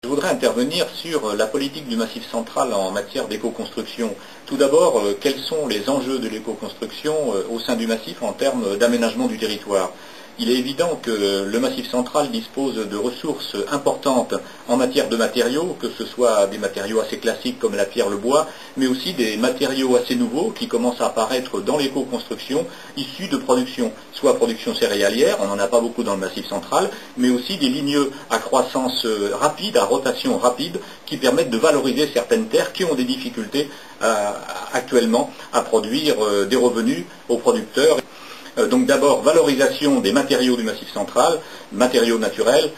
Je voudrais intervenir sur la politique du Massif central en matière d'éco-construction. Tout d'abord, quels sont les enjeux de l'éco-construction au sein du Massif en termes d'aménagement du territoire? Il est évident que le Massif central dispose de ressources importantes en matière de matériaux, que ce soit des matériaux assez classiques comme la pierre, le bois, mais aussi des matériaux assez nouveaux qui commencent à apparaître dans l'éco-construction, issus de production, soit production céréalière, on n'en a pas beaucoup dans le Massif central, mais aussi des lignes à croissance rapide, à rotation rapide, qui permettent de valoriser certaines terres qui ont des difficultés actuellement à produire des revenus aux producteurs. Donc d'abord, valorisation des matériaux du Massif central, matériaux naturels.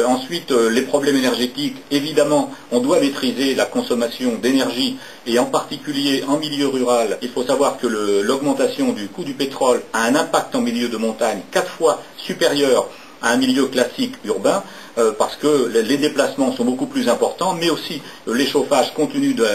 Ensuite, les problèmes énergétiques. Évidemment, on doit maîtriser la consommation d'énergie et en particulier en milieu rural. Il faut savoir que l'augmentation du coût du pétrole a un impact en milieu de montagne 4 fois supérieur à un milieu classique urbain, parce que les déplacements sont beaucoup plus importants, mais aussi l'échauffage compte tenu de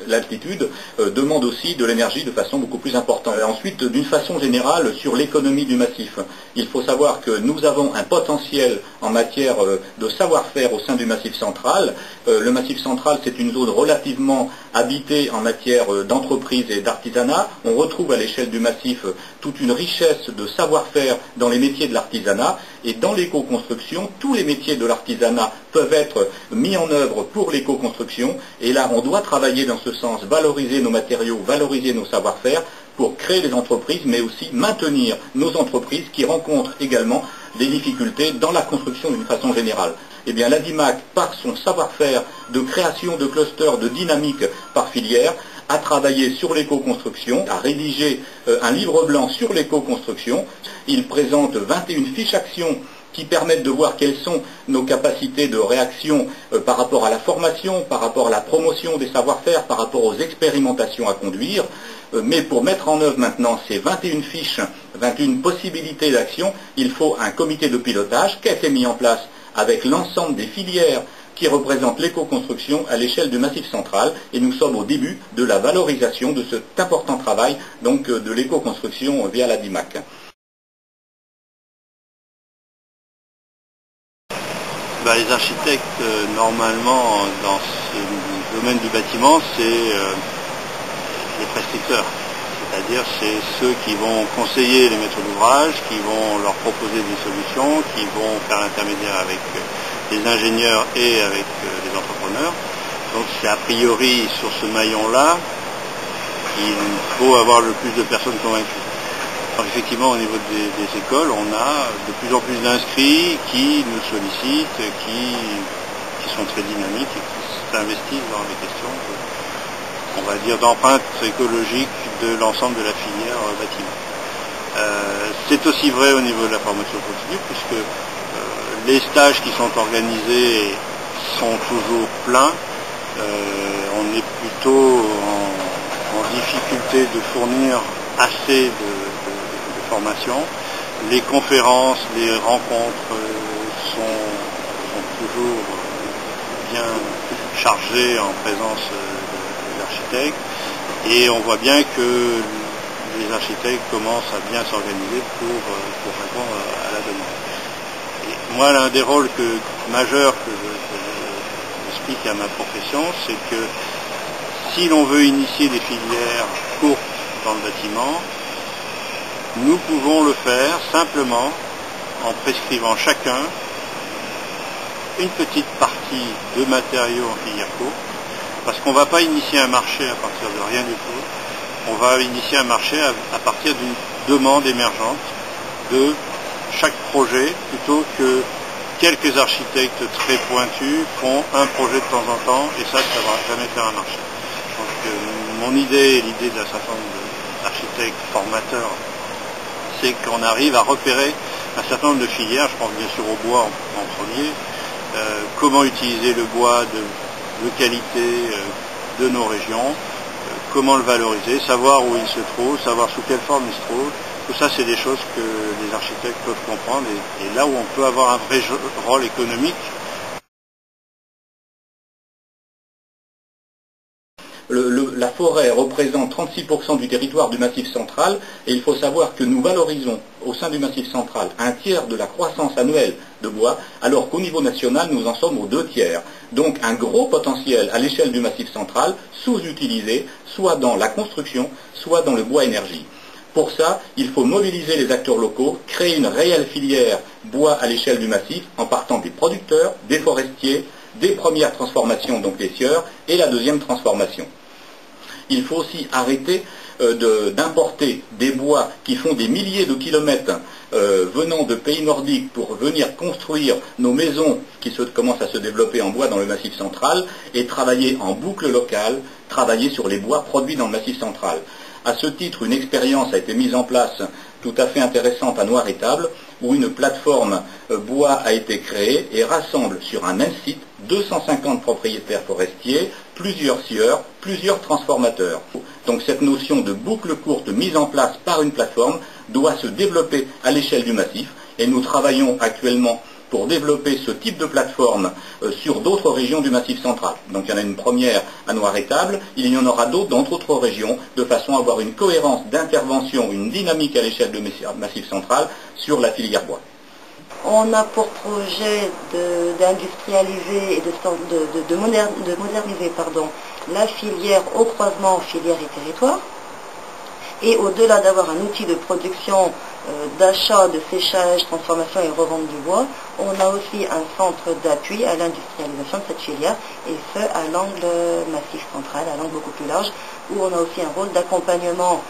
l'altitude demande aussi de l'énergie de façon beaucoup plus importante. Ensuite, d'une façon générale, sur l'économie du massif, il faut savoir que nous avons un potentiel en matière de savoir-faire au sein du Massif central. Le Massif central, c'est une zone relativement habitée en matière d'entreprise et d'artisanat. On retrouve à l'échelle du massif toute une richesse de savoir-faire dans les métiers de l'artisanat, et dans l'éco-construction, tous les métiers de l'artisanat peuvent être mis en œuvre pour l'éco-construction, et là on doit travailler dans ce sens, valoriser nos matériaux, valoriser nos savoir-faire pour créer des entreprises, mais aussi maintenir nos entreprises qui rencontrent également des difficultés dans la construction d'une façon générale. Eh bien, l'ADIMAC, par son savoir-faire de création de clusters, de dynamique par filière, a travaillé sur l'éco-construction, a rédigé un livre blanc sur l'éco-construction. Il présente 21 fiches actions qui permettent de voir quelles sont nos capacités de réaction par rapport à la formation, par rapport à la promotion des savoir-faire, par rapport aux expérimentations à conduire. Mais pour mettre en œuvre maintenant ces 21 fiches, 21 possibilités d'action, il faut un comité de pilotage qui a été mis en place avec l'ensemble des filières qui représentent l'éco-construction à l'échelle du Massif central, et nous sommes au début de la valorisation de cet important travail donc de l'éco-construction via l'ADIMAC. Les architectes, normalement, dans ce domaine du bâtiment, c'est les prescripteurs. C'est-à-dire, c'est ceux qui vont conseiller les maîtres d'ouvrage, qui vont leur proposer des solutions, qui vont faire l'intermédiaire avec les ingénieurs et avec les entrepreneurs. Donc, c'est a priori sur ce maillon-là qu'il faut avoir le plus de personnes convaincues. Alors, effectivement, au niveau des écoles, on a de plus en plus d'inscrits qui nous sollicitent, qui sont très dynamiques et qui s'investissent dans les questions, on va dire, d'empreinte écologique de l'ensemble de la filière bâtiment. C'est aussi vrai au niveau de la formation continue, puisque les stages qui sont organisés sont toujours pleins. On est plutôt en difficulté de fournir assez de formation. Les conférences, les rencontres sont toujours bien chargées en présence d'architectes, et on voit bien que les architectes commencent à bien s'organiser pour répondre à la demande. Et moi, l'un des rôles majeurs que j'explique à ma profession, c'est que si l'on veut initier des filières courtes dans le bâtiment, nous pouvons le faire simplement en prescrivant chacun une petite partie de matériaux en filière courte, parce qu'on ne va pas initier un marché à partir de rien du tout, on va initier un marché à partir d'une demande émergente de chaque projet, plutôt que quelques architectes très pointus font un projet de temps en temps, et ça ne va jamais faire un marché. Donc mon idée et l'idée d'un certain nombre d'architectes formateurs, c'est qu'on arrive à repérer un certain nombre de filières. Je pense bien sûr au bois en premier, comment utiliser le bois de qualité de nos régions, comment le valoriser, savoir où il se trouve, savoir sous quelle forme il se trouve. Tout ça, c'est des choses que les architectes peuvent comprendre, et là où on peut avoir un vrai rôle économique. La forêt représente 36% du territoire du Massif central et il faut savoir que nous valorisons au sein du Massif central un tiers de la croissance annuelle de bois, alors qu'au niveau national, nous en sommes aux 2/3. Donc un gros potentiel à l'échelle du Massif central, sous-utilisé, soit dans la construction, soit dans le bois énergie. Pour ça, il faut mobiliser les acteurs locaux, créer une réelle filière bois à l'échelle du massif, en partant des producteurs, des forestiers, des premières transformations, donc les scieurs, et la deuxième transformation. Il faut aussi arrêter d'importer des bois qui font des milliers de kilomètres venant de pays nordiques pour venir construire nos maisons qui commencent à se développer en bois dans le Massif central et travailler en boucle locale, travailler sur les bois produits dans le Massif central. À ce titre, une expérience a été mise en place tout à fait intéressante à Noiretable, où une plateforme bois a été créée et rassemble sur un même site 250 propriétaires forestiers, plusieurs scieurs, plusieurs transformateurs. Donc cette notion de boucle courte mise en place par une plateforme doit se développer à l'échelle du massif et nous travaillons actuellement pour développer ce type de plateforme sur d'autres régions du Massif central. Donc il y en a une première à Noiretable, il y en aura d'autres dans d'autres régions, de façon à avoir une cohérence d'intervention, une dynamique à l'échelle du Massif central sur la filière bois. On a pour projet d'industrialiser et de moderniser la filière au croisement filière et territoire. Et au-delà d'avoir un outil de production, d'achat, de séchage, transformation et revente du bois, on a aussi un centre d'appui à l'industrialisation de cette filière, et ce à l'angle Massif central, à l'angle beaucoup plus large, où on a aussi un rôle d'accompagnement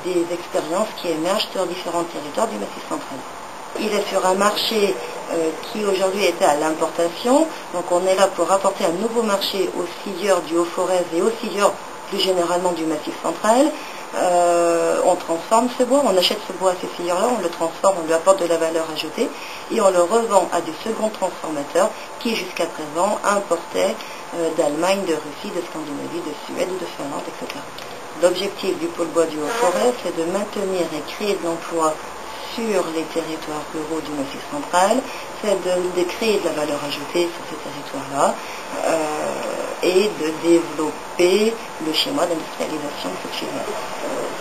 des expériences qui émergent sur différents territoires du Massif central. Il est sur un marché qui aujourd'hui était à l'importation, donc on est là pour apporter un nouveau marché aux scieurs du Haut-Forez et aux scieurs plus généralement du Massif central. On transforme ce bois, on achète ce bois à ces scieurs-là, on le transforme, on lui apporte de la valeur ajoutée et on le revend à des seconds transformateurs qui jusqu'à présent importaient d'Allemagne, de Russie, de Scandinavie, de Suède ou de Finlande, etc. L'objectif du pôle bois du Haut-Forez, c'est de maintenir et créer de l'emploi sur les territoires ruraux du Massif central, c'est de créer de la valeur ajoutée sur ces territoires-là et de développer le schéma d'industrialisation de cette filière.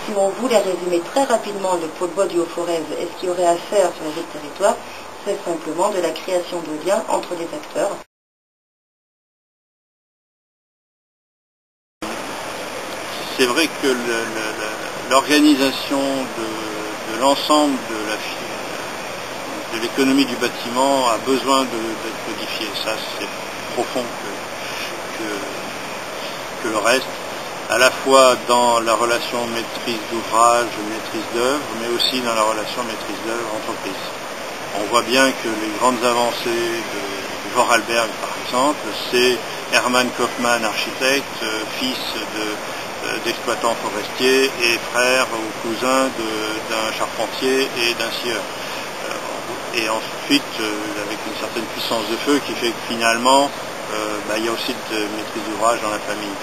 Si on voulait résumer très rapidement le pôle bois du Haut-Forez et ce qu'il y aurait à faire sur les autres territoires, c'est simplement de la création de liens entre les acteurs. C'est vrai que l'organisation de l'ensemble de l'économie du bâtiment a besoin d'être modifiée. Ça, c'est profond que le reste, à la fois dans la relation maîtrise d'ouvrage, maîtrise d'œuvre, mais aussi dans la relation maîtrise d'œuvre-entreprise. On voit bien que les grandes avancées de Vorarlberg, par exemple, c'est Hermann Kaufmann, architecte, fils d'exploitant forestier et frère ou cousin d'un charpentier et d'un scieur. Et ensuite, avec une certaine puissance de feu qui fait que finalement, il y a aussi de maîtrise d'ouvrage dans la famille.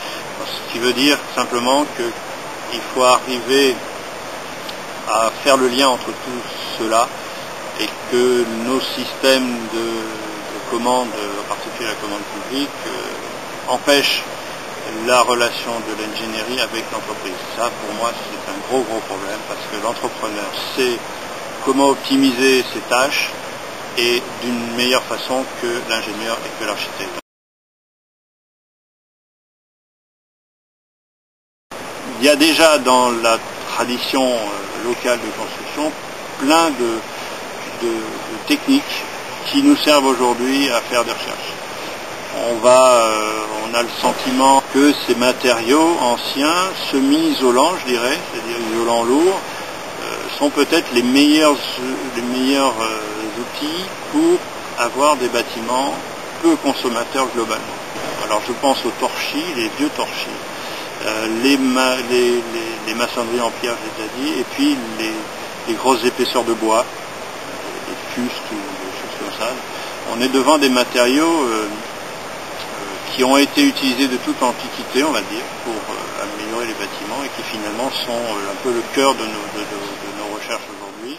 Ce qui veut dire simplement qu'il faut arriver à faire le lien entre tout cela et que nos systèmes de commande, en particulier la commande publique, empêchent la relation de l'ingénierie avec l'entreprise. Ça, pour moi, c'est un gros problème parce que l'entrepreneur sait comment optimiser ses tâches et d'une meilleure façon que l'ingénieur et que l'architecte. Il y a déjà dans la tradition locale de construction plein de techniques qui nous servent aujourd'hui à faire des recherches. On a le sentiment que ces matériaux anciens, semi-isolants, je dirais, c'est-à-dire isolants lourds, sont peut-être les meilleurs outils pour avoir des bâtiments peu consommateurs globalement. Alors je pense aux torchis, les vieux torchis, les maçonneries en pierre, je l'ai déjà dit, et puis les grosses épaisseurs de bois, les fustes ou des choses comme ça. On est devant des matériaux qui ont été utilisés de toute antiquité, on va dire, pour améliorer les bâtiments et qui finalement sont un peu le cœur de nos recherches aujourd'hui.